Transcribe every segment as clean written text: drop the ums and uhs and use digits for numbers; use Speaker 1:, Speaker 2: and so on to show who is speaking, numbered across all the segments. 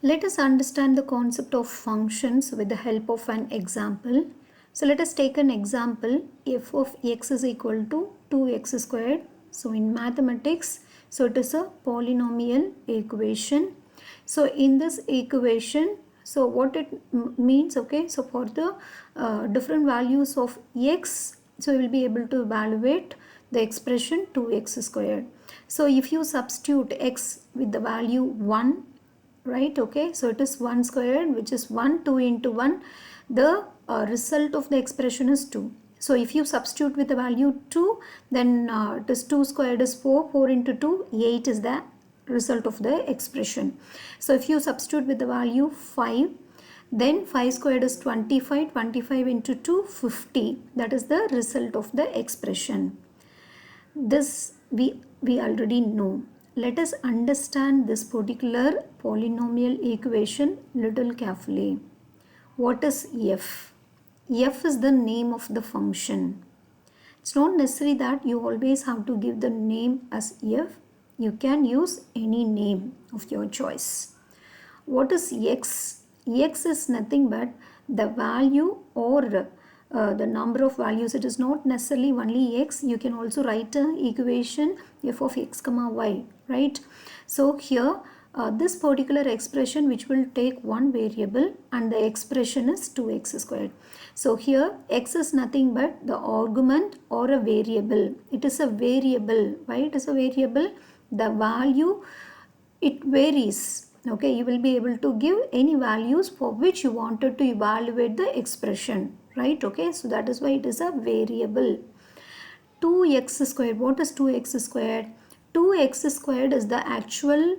Speaker 1: Let us understand the concept of functions with the help of an example. So let us take an example. F of x is equal to 2x squared. So in mathematics, so it is a polynomial equation. So in this equation, so what it means, okay, so for the different values of x, so we will be able to evaluate the expression 2x squared. So if you substitute x with the value 1, right, okay, so it is 1 squared, which is 1, 2 into 1, the result of the expression is 2. So if you substitute with the value 2, then it is 2 squared is 4, 4 into 2, 8 is the result of the expression. So if you substitute with the value 5, then 5 squared is 25, 25 into 2, 50, that is the result of the expression. This we already know. Let us understand this particular polynomial equation little carefully. What is f? F is the name of the function. It's not necessary that you always have to give the name as f. You can use any name of your choice. What is x? X is nothing but the value or the number of values. It is not necessarily only x. You can also write an equation f of x comma y, right? So here this particular expression which will take one variable and the expression is 2x squared. So here x is nothing but the argument or a variable. It is a variable. Why it is a variable? The value, it varies. Okay, you will be able to give any values for which you wanted to evaluate the expression, right? Okay, so that is why it is a variable. 2x squared, what is 2x squared? 2x squared is the actual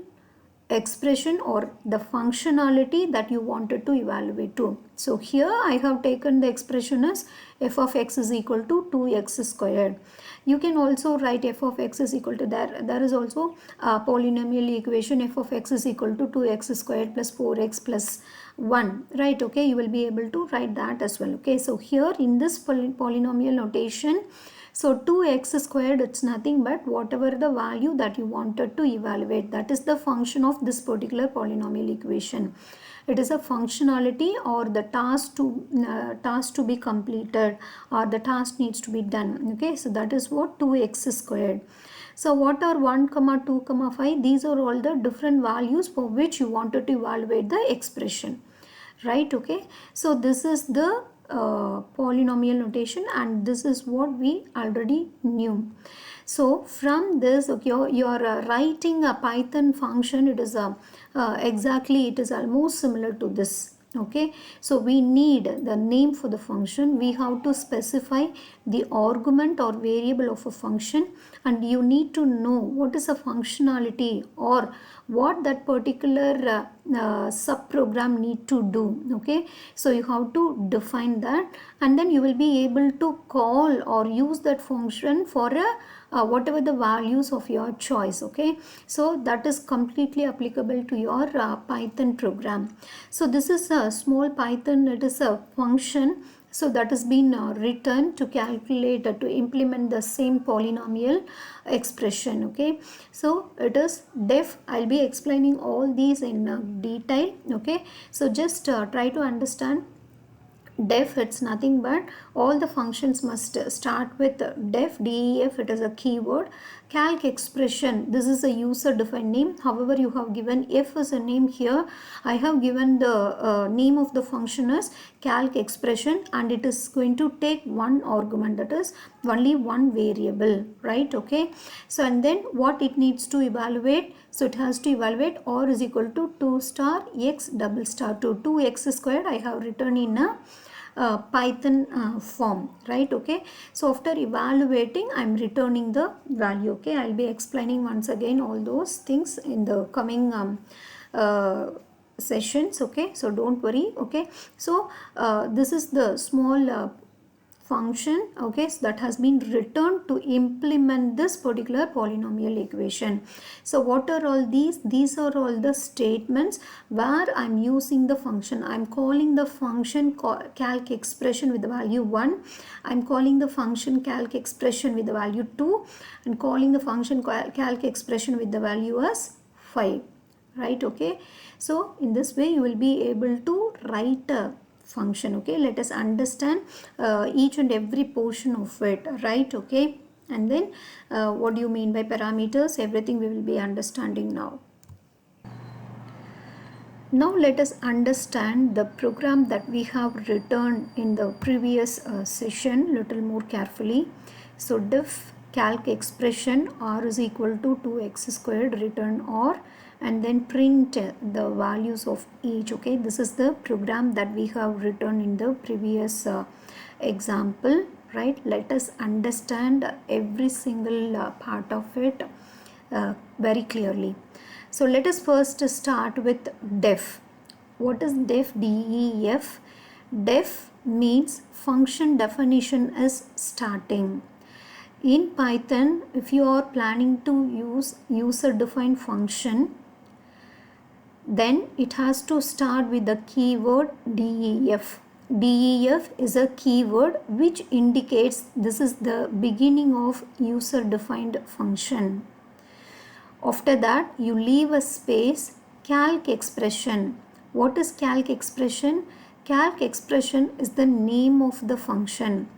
Speaker 1: expression or the functionality that you wanted to evaluate to. So here I have taken the expression as f of x is equal to 2x squared. You can also write f of x is equal to there is also a polynomial equation f of x is equal to 2x squared plus 4x plus 1, right? Okay, you will be able to write that as well. Okay, so here in this polynomial notation, so 2x squared, it's nothing but whatever the value that you wanted to evaluate. That is the function of this particular polynomial equation. It is a functionality or the task to be completed or the task needs to be done. Okay, so that is what 2x squared. So what are 1, 2, 5? These are all the different values for which you wanted to evaluate the expression, right? Okay, so this is the polynomial notation and this is what we already knew. So from this, okay, you're writing a Python function. It is exactly, it is almost similar to this. Okay, so we need the name for the function. We have to specify the argument or variable of a function, and you need to know what is a functionality or what that particular subprogram need to do. Okay, so you have to define that, and then you will be able to call or use that function for a whatever the values of your choice. Okay, so that is completely applicable to your Python program. So this is a small Python. It is a function, so that has been written to calculate to implement the same polynomial expression. Okay, so it is def. I'll be explaining all these in detail. Okay, so just try to understand. Def, it's nothing but all the functions must start with def. Def, it is a keyword. Calc expression, this is a user defined name. However, you have given f as a name here. I have given the name of the function as calc expression, and it is going to take one argument, that is only one variable, right? Okay, so and then what it needs to evaluate, so it has to evaluate r is equal to 2 star x double star 2. 2x squared I have written in a Python form, right? Okay, so after evaluating, I'm returning the value. Okay, I'll be explaining once again all those things in the coming sessions. Okay, so don't worry. Okay, so this is the small function, okay, so that has been written to implement this particular polynomial equation. So what are all these? These are all the statements where I'm using the function. I'm calling the function calc expression with the value 1. I'm calling the function calc expression with the value 2 and calling the function calc expression with the value as 5. right? Okay, so in this way you will be able to write a function. Okay, let us understand each and every portion of it, right? Okay, and then what do you mean by parameters, everything we will be understanding now. Now let us understand the program that we have written in the previous session little more carefully. So diff calc expression r is equal to 2x squared, return r, and then print the values of each. Okay, this is the program that we have written in the previous example, right? Let us understand every single part of it very clearly. So let us first start with def. What is def? DEF. Def means function definition is starting. In Python, if you are planning to use user defined function, then it has to start with the keyword def. Def is a keyword which indicates this is the beginning of user defined function. After that, you leave a space, calc expression. What is calc expression? Calc expression is the name of the function.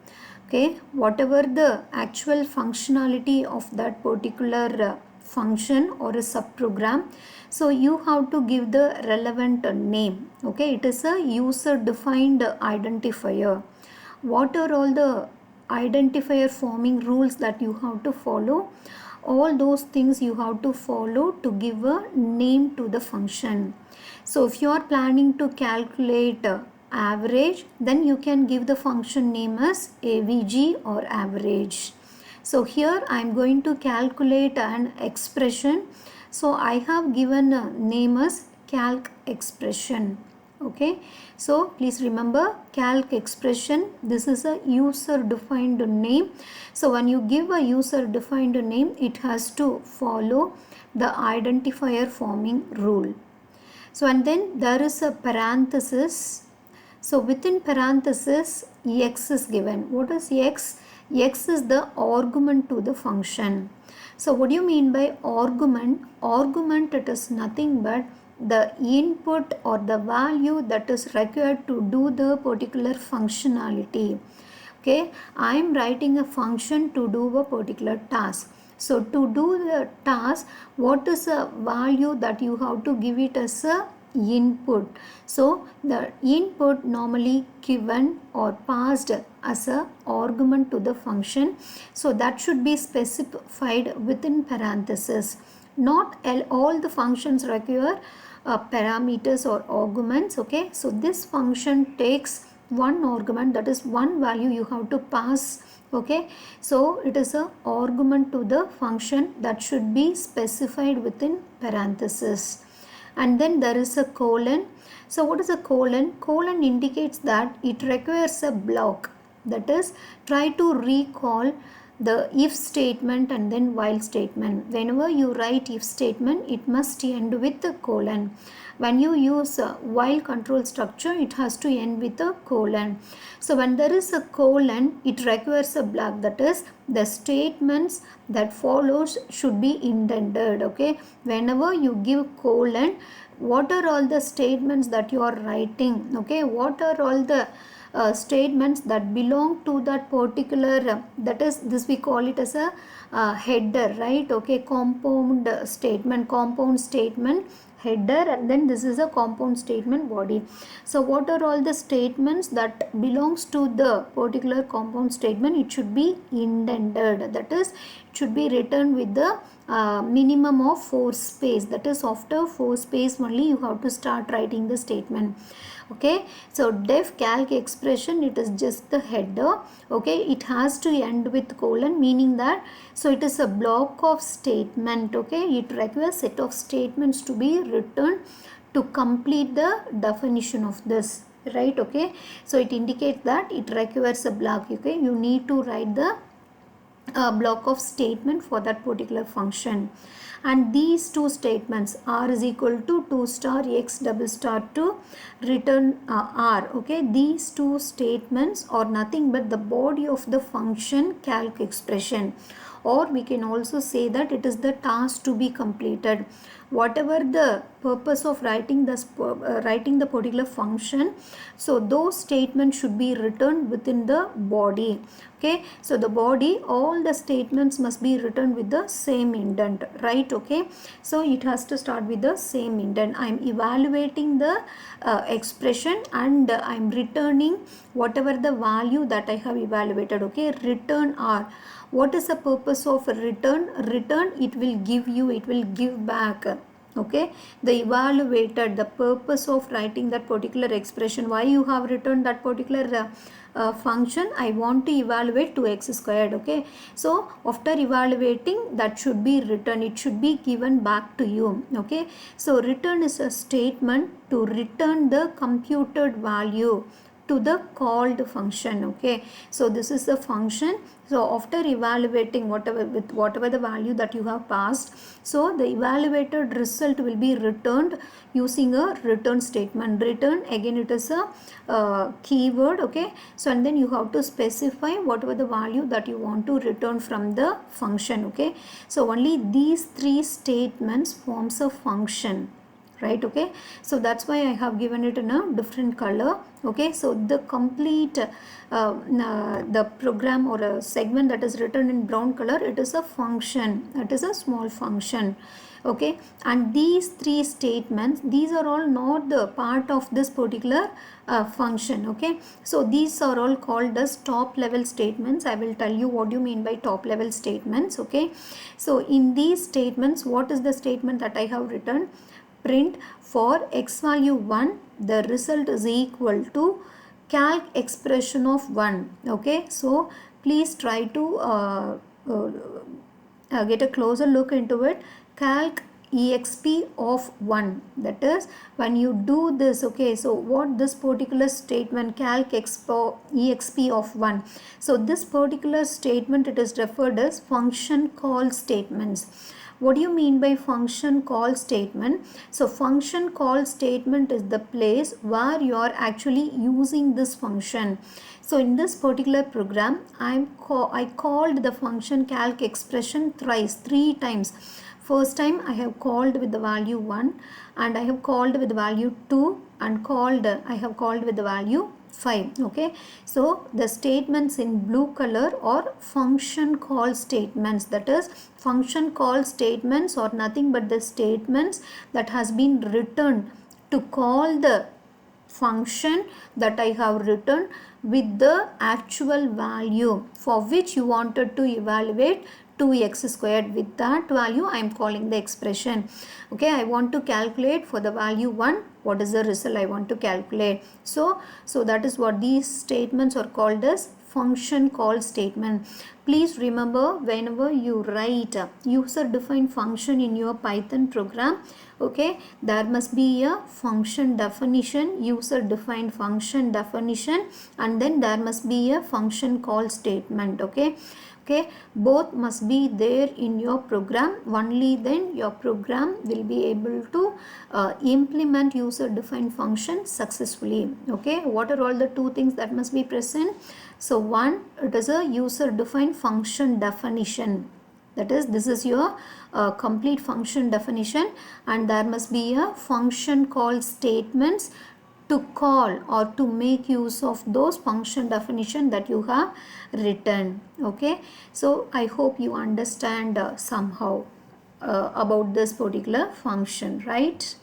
Speaker 1: Okay, whatever the actual functionality of that particular function or a subprogram, so you have to give the relevant name. Okay, it is a user defined identifier. What are all the identifier forming rules that you have to follow? All those things you have to follow to give a name to the function. So if you are planning to calculate average, then you can give the function name as avg or average. So here I am going to calculate an expression, so I have given a name as calc expression. Okay, so please remember calc expression, this is a user defined name. So when you give a user defined name, it has to follow the identifier forming rule. So and then there is a parenthesis. So within parenthesis x is given. What is x? X is the argument to the function. So what do you mean by argument? Argument, it is nothing but the input or the value that is required to do the particular functionality. Okay, I am writing a function to do a particular task. So to do the task, what is a value that you have to give it as a input? So the input normally given or passed as a argument to the function. So that should be specified within parenthesis. Not all the functions require parameters or arguments. Okay, so this function takes one argument, that is one value you have to pass. Okay, so it is a argument to the function that should be specified within parenthesis. And then there is a colon. So what is a colon? Colon indicates that it requires a block, that is try to recall the if statement and then while statement. Whenever you write if statement, it must end with a colon. When you use a while control structure, it has to end with a colon. So when there is a colon, it requires a block, that is the statements that follows should be indented. Okay, whenever you give colon, what are all the statements that you are writing? Okay, what are all the statements that belong to that particular that is, this we call it as a header, right? Okay, compound statement header, and then this is a compound statement body. So what are all the statements that belongs to the particular compound statement? It should be indented, that is it should be written with the minimum of 4 space, that is after 4 space only you have to start writing the statement. Okay, so def calc expression, it is just the header. Okay, it has to end with colon, meaning that so it is a block of statement. Okay, it requires set of statements to be written to complete the definition of this, right? Okay, so it indicates that it requires a block. Okay, you need to write the block of statement for that particular function. And these two statements, r is equal to 2 star x double star to return r. Okay, these two statements are nothing but the body of the function calc expression, or we can also say that it is the task to be completed. Whatever the purpose of writing writing the particular function, so those statements should be written within the body. Okay, so the body, all the statements must be written with the same indent, right? Okay, so it has to start with the same indent. I am evaluating the expression, and I am returning whatever the value that I have evaluated. Okay, return R. What is the purpose of return? Return, it will give back. Okay, the evaluated, the purpose of writing that particular expression, why you have written that particular function, I want to evaluate 2x squared. Okay, so after evaluating, that should be written, it should be given back to you. Okay, so return is a statement to return the computed value to the called function. Okay, so this is the function. So after evaluating whatever the value that you have passed, so the evaluated result will be returned using a return statement. Return, again, it is a keyword. Okay, so and then you have to specify whatever the value that you want to return from the function. Okay, so only these three statements forms a function, right? Okay, so that's why I have given it in a different color. Okay, so the complete the program or a segment that is written in brown color, it is a function, it is a small function. Okay, and these three statements, these are all not the part of this particular function. Okay, so these are all called as top level statements. I will tell you what you mean by top level statements. Okay, so in these statements, what is the statement that I have written? Print for x value 1, the result is equal to calc expression of 1. Okay, so please try to get a closer look into it. Calc exp of 1, that is when you do this. Okay, so what this particular statement, calc exp of 1, so this particular statement, it is referred as function call statements. What do you mean by function call statement? So function call statement is the place where you are actually using this function. So in this particular program, I called the function calc expression thrice, 3 times. First time I have called with the value 1, and I have called with the value 2, and I have called with the value 5. Okay, so the statements in blue color are function call statements. That is, function call statements are nothing but the statements that has been written to call the function that I have written with the actual value for which you wanted to evaluate 2x squared. With that value, I am calling the expression. Okay, I want to calculate for the value 1, what is the result I want to calculate. So that is what these statements are called as function call statement. Please remember, whenever you write a user defined function in your Python program, okay, there must be a function definition, user defined function definition, and then there must be a function call statement. Okay, both must be there in your program. Only then your program will be able to implement user defined function successfully. Okay, what are all the 2 things that must be present? So 1, it is a user defined function definition. That is, this is your complete function definition, and there must be a function call statements to call or to make use of those function definition that you have written. Okay, so I hope you understand somehow about this particular function, right?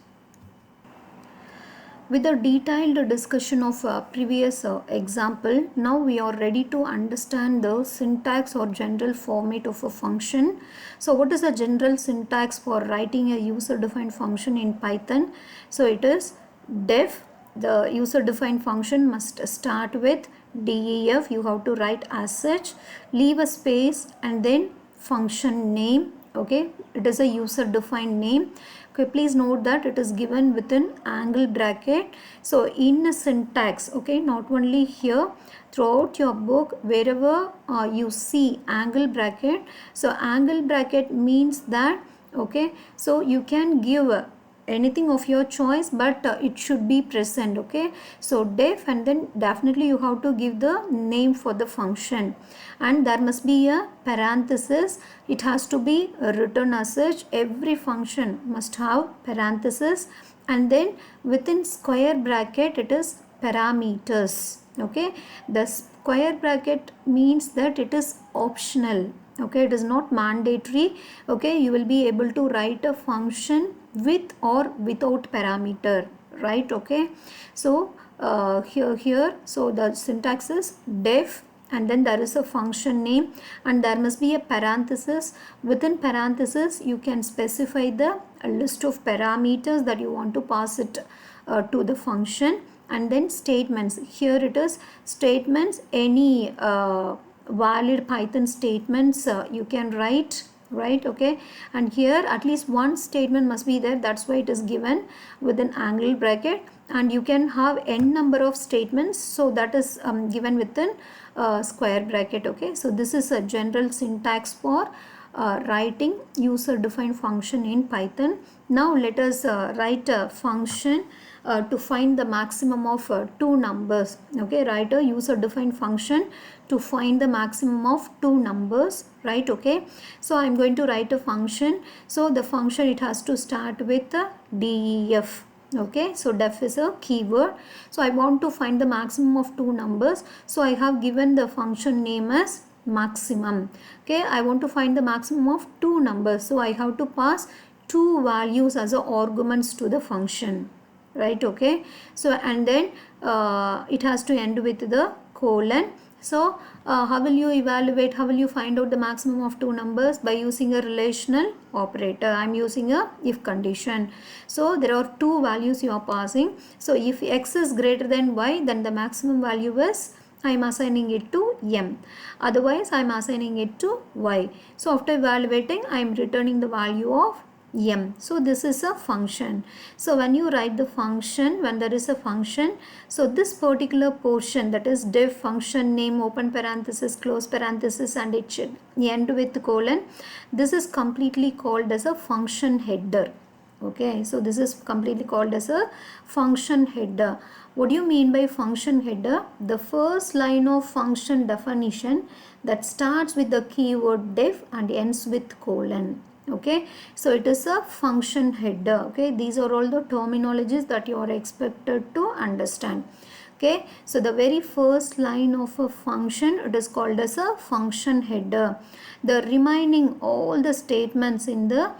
Speaker 1: With a detailed discussion of previous example, now we are ready to understand the syntax or general format of a function. So what is the general syntax for writing a user defined function in Python? So it is def. The user defined function must start with def. You have to write as such, leave a space, and then function name. Okay, it is a user defined name. Okay, please note that it is given within angle bracket. So in a syntax, okay, not only here, throughout your book, wherever you see angle bracket, so angle bracket means that, okay, so you can give anything of your choice, but it should be present. Okay, so def, and then definitely you have to give the name for the function, and there must be a parenthesis. It has to be written as such. Every function must have parenthesis, and then within square bracket it is parameters. Okay, the square bracket means that it is optional. Okay, it is not mandatory. Okay, you will be able to write a function with or without parameter, right? Okay, so here so the syntax is def, and then there is a function name, and there must be a parenthesis. Within parenthesis you can specify the list of parameters that you want to pass it to the function, and then statements. Here it is statements, any valid Python statements you can write, right? Okay, and here at least one statement must be there, that's why it is given with an angle bracket, and you can have n number of statements, so that is given within square bracket. Okay, so this is a general syntax for writing user defined function in Python. Now let us write a function to find the maximum of two numbers. Okay, write a user defined function to find the maximum of two numbers, right? Okay, so I'm going to write a function. So the function, it has to start with def. Okay, so def is a keyword. So I want to find the maximum of two numbers, so I have given the function name as maximum. Okay, I want to find the maximum of two numbers, so I have to pass two values as arguments to the function, right? Okay, so and then it has to end with the colon. So how will you evaluate, how will you find out the maximum of two numbers? By using a relational operator. I'm using a if condition. So there are two values you are passing. So if x is greater than y, then the maximum value is, I am assigning it to m. Otherwise I am assigning it to y. So after evaluating, I am returning the value of m. So this is a function. So when you write the function, when there is a function, so this particular portion, that is def function name, open parenthesis, close parenthesis, and it should end with colon, this is completely called as a function header. Okay, so this is completely called as a function header. What do you mean by function header? The first line of function definition that starts with the keyword def and ends with colon. Okay, so it is a function header. Okay, these are all the terminologies that you are expected to understand. Okay, so the very first line of a function, it is called as a function header. The remaining all the statements in the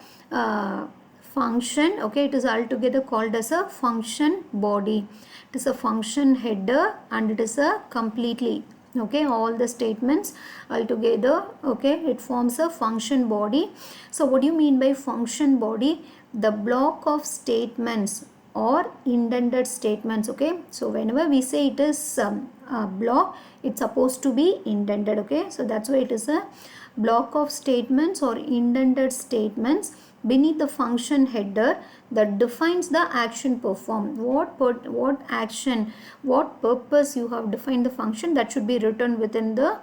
Speaker 1: function, okay, it is altogether called as a function body. It is a function header, and it is a completely, okay, all the statements altogether, okay, it forms a function body. So what do you mean by function body? The block of statements or indented statements. Okay, so whenever we say it is a block, it's supposed to be indented. Okay, so that's why it is a block of statements or indented statements beneath the function header that defines the action performed. What action, what purpose you have defined the function, that should be written within the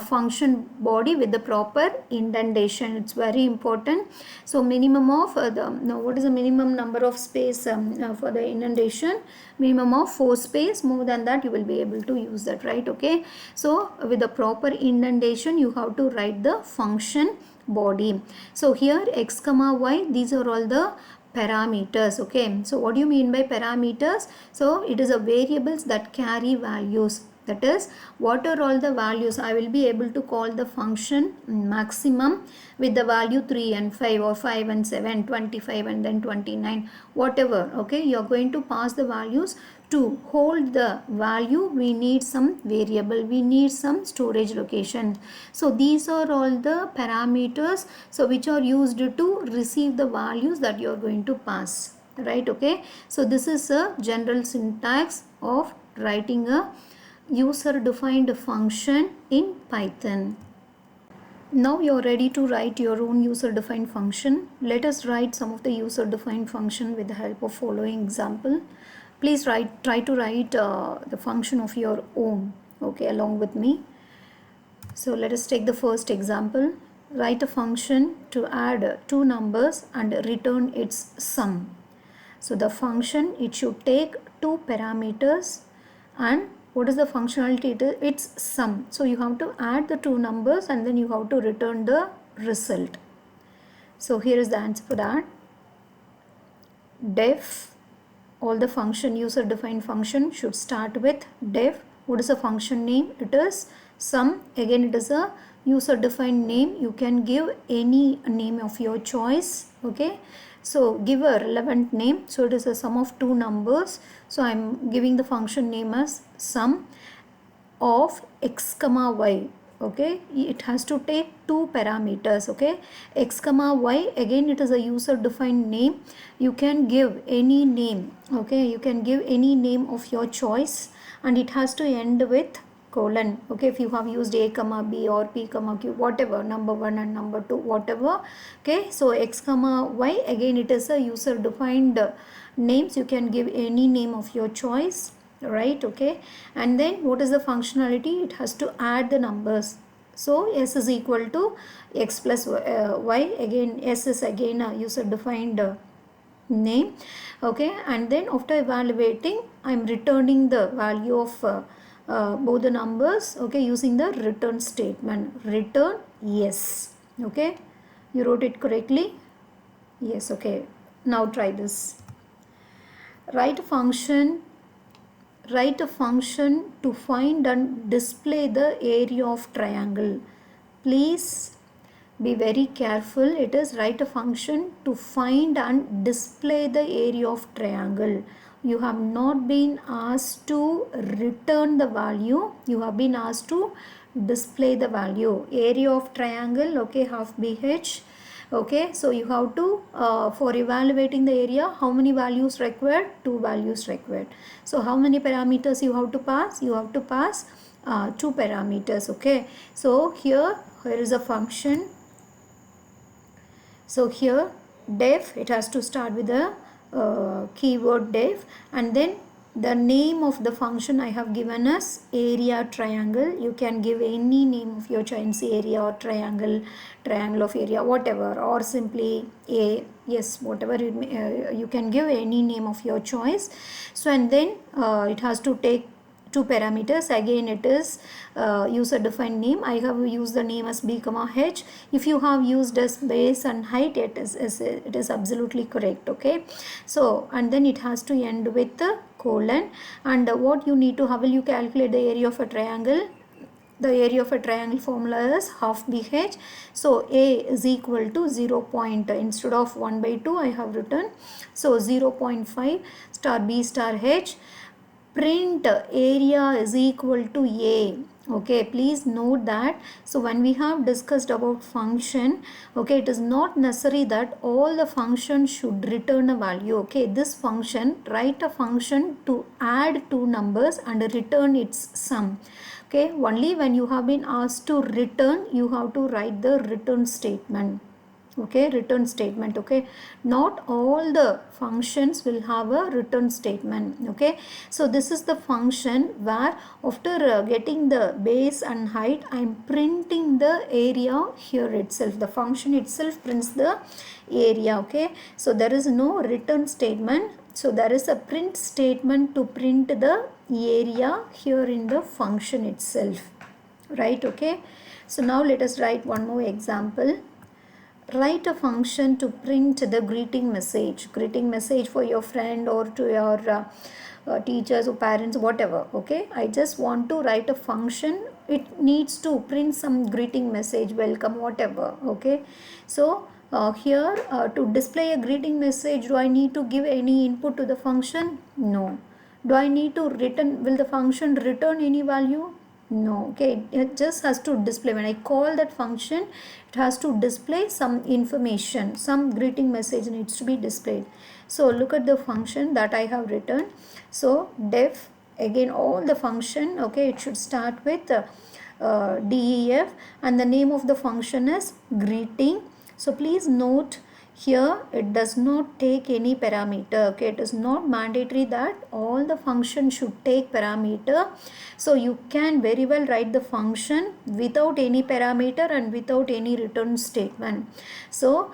Speaker 1: function body with the proper indentation. It's very important. So minimum of what is the minimum number of space for the indentation? Minimum of 4 space. More than that you will be able to use that, right? Okay, so with the proper indentation you have to write the function body. So here x comma y, these are all the parameters. Okay, so what do you mean by parameters? So it is a variables that carry values. That is, what are all the values? I will be able to call the function maximum with the value 3 and 5 or 5 and 7, 25 and then 29, whatever. Okay, you are going to pass the values. To hold the value, we need some variable, we need some storage location. So these are all the parameters, so which are used to receive the values that you are going to pass, right? Okay, so this is a general syntax of writing a user defined function in Python. Now you are ready to write your own user defined function. Let us write some of the user defined function with the help of following example. Please try to write the function of your own, okay, along with me. So let us take the first example. Write a function to add two numbers and return its sum. So the function, it should take two parameters, and what is the functionality? It's sum. So you have to add the two numbers and then you have to return the result. So here is the answer for that. Def, all the function, user defined function should start with def. What is the function name? It is sum. Again, it is a user defined name. You can give any name of your choice. Okay, so give a relevant name. So it is a sum of two numbers. So I am giving the function name as sum of x comma y. Okay, it has to take two parameters. Okay, x comma y, again it is a user defined name. You can give any name. Okay, you can give any name of your choice, and it has to end with colon. Okay, if you have used a comma b or p comma q, whatever, number 1 and number 2, whatever. Okay, so x comma y, again it is a user defined names. You can give any name of your choice, right? Okay, and then what is the functionality? It has to add the numbers. So s is equal to x plus y. Again, s is again a user defined name. Okay, and then after evaluating, I am returning the value of both the numbers. Okay, using the return statement. Return yes. Okay, you wrote it correctly? Yes. Okay, now try this. Write a function to find and display the area of triangle. Please be very careful. It is write a function to find and display the area of triangle. You have not been asked to return the value. You have been asked to display the value. Area of triangle, okay, half BH. Okay, so you have to for evaluating the area, how many values required? Two values required. So how many parameters you have to pass? You have to pass two parameters. Okay, so here is a function. So here def, it has to start with the keyword def, and then the name of the function I have given as area triangle. You can give any name of your choice, area or triangle, triangle of area, whatever, or simply a, yes, whatever you can give any name of your choice. So and then it has to take two parameters. Again it is user defined name. I have used the name as b comma h. If you have used as base and height, it is absolutely correct. Okay, so and then it has to end with the colon, and what you need to, how will you calculate the area of a triangle? The area of a triangle formula is half BH. So A is equal to 0. Instead of 1 by 2 I have written, so 0.5 star B star H. Print area is equal to A. Okay, please note that. So when we have discussed about function, okay, it is not necessary that all the functions should return a value. Okay, this function, write a function to add two numbers and return its sum. Okay, only when you have been asked to return, you have to write the return statement. Okay, return statement. Okay, not all the functions will have a return statement. Okay, so this is the function where after getting the base and height, I am printing the area here itself. The function itself prints the area. Okay, so there is no return statement. So there is a print statement to print the area here in the function itself, right? Okay, so now let us write one more example. Write a function to print the greeting message for your friend or to your teachers or parents, whatever. Okay, I just want to write a function. It needs to print some greeting message, welcome, whatever. Okay, so here to display a greeting message, do I need to give any input to the function? No. Do I need to return, will the function return any value? No. Okay, it just has to display. When I call that function, it has to display some information, some greeting message needs to be displayed. So look at the function that I have written. So def, again all the function, okay, it should start with def, and the name of the function is greeting. So please note, here it does not take any parameter. Okay, it is not mandatory that all the functions should take parameter. So you can very well write the function without any parameter and without any return statement. So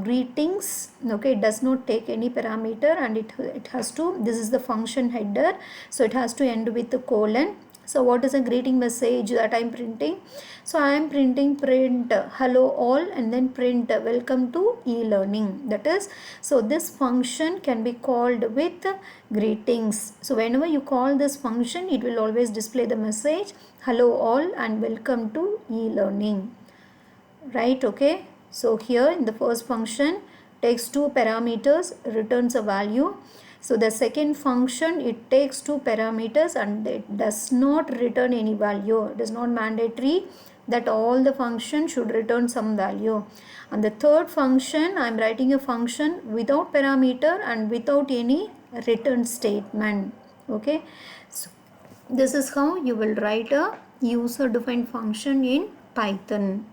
Speaker 1: greetings, okay, it does not take any parameter, and it has to, this is the function header, so it has to end with a colon. So what is a greeting message that I am printing? So I am printing print hello all and then print welcome to e-learning. That is, so this function can be called with greetings. So whenever you call this function, it will always display the message hello all and welcome to e-learning. Right, okay. So here in the first function takes two parameters, returns a value. So the second function, it takes two parameters and it does not return any value. It is not mandatory that all the functions should return some value. And the third function, I am writing a function without parameter and without any return statement. Okay. So this is how you will write a user defined function in Python.